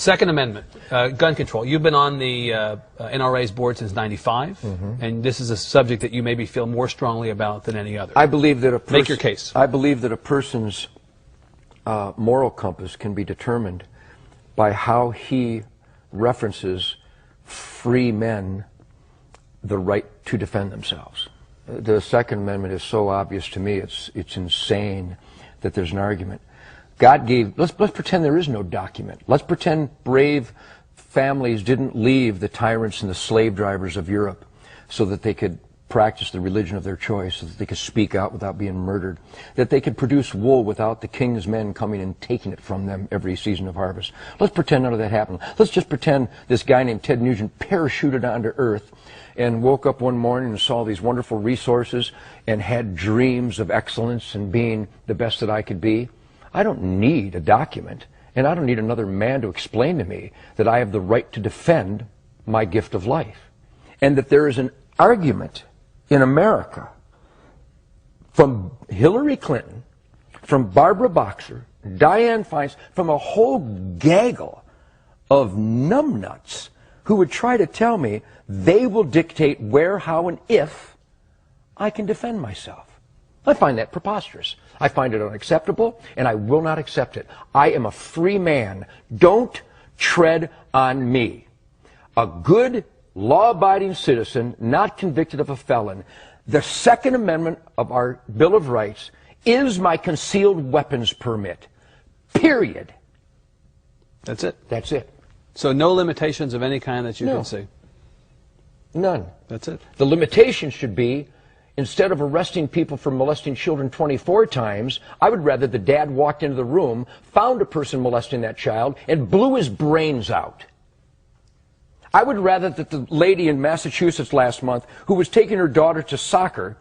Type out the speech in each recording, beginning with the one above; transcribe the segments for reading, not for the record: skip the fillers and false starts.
Second Amendment, gun control. You've been on the NRA's board since '95, and this is a subject that you maybe feel more strongly about than any other. I believe that make your case. I believe that a person's moral compass can be determined by how he references free men the right to defend themselves. The Second Amendment is so obvious to me, it's insane that there's an argument. God gave, let's pretend there is no document. Let's pretend brave families didn't leave the tyrants and the slave drivers of Europe so that they could practice the religion of their choice, so that they could speak out without being murdered, that they could produce wool without the king's men coming and taking it from them every season of harvest. Let's pretend none of that happened. Let's just pretend this guy named Ted Nugent parachuted onto Earth and woke up one morning and saw these wonderful resources and had dreams of excellence and being the best that I could be. I don't need a document, and I don't need another man to explain to me that I have the right to defend my gift of life. And that there is an argument in America from Hillary Clinton, from Barbara Boxer, Dianne Feinstein, from a whole gaggle of numbnuts who would try to tell me they will dictate where, how, and if I can defend myself. I find that preposterous. I find it unacceptable, and I will not accept it. I am a free man. Don't tread on me. A good, law-abiding citizen, not convicted of a felon. The Second Amendment of our Bill of Rights is my concealed weapons permit. Period. That's it? That's it. So no limitations of any kind that you can see? None. That's it. The limitation should be, instead of arresting people for molesting children 24 times, I would rather the dad walked into the room, found a person molesting that child, and blew his brains out. I would rather that the lady in Massachusetts last month who was taking her daughter to soccer,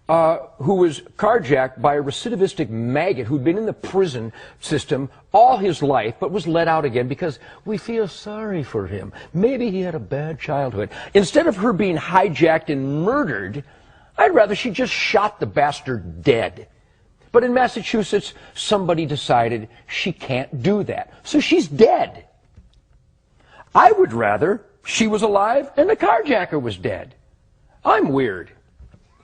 who was carjacked by a recidivistic maggot who'd been in the prison system all his life but was let out again because we feel sorry for him. Maybe he had a bad childhood. Instead of her being hijacked and murdered, I'd rather she just shot the bastard dead. But in Massachusetts, somebody decided she can't do that. So she's dead. I would rather she was alive and the carjacker was dead. I'm weird.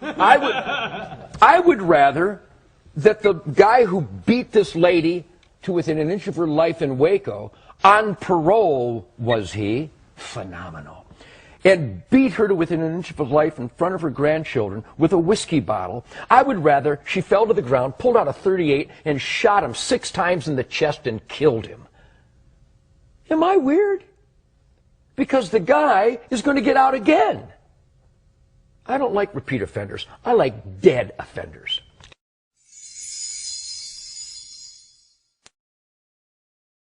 I would rather that the guy who beat this lady to within an inch of her life in Waco, on parole was he, phenomenal, and beat her to within an inch of her life in front of her grandchildren with a whiskey bottle. I would rather she fell to the ground, pulled out a .38, and shot him 6 times in the chest and killed him. Am I weird? Because the guy is going to get out again. I don't like repeat offenders. I like dead offenders.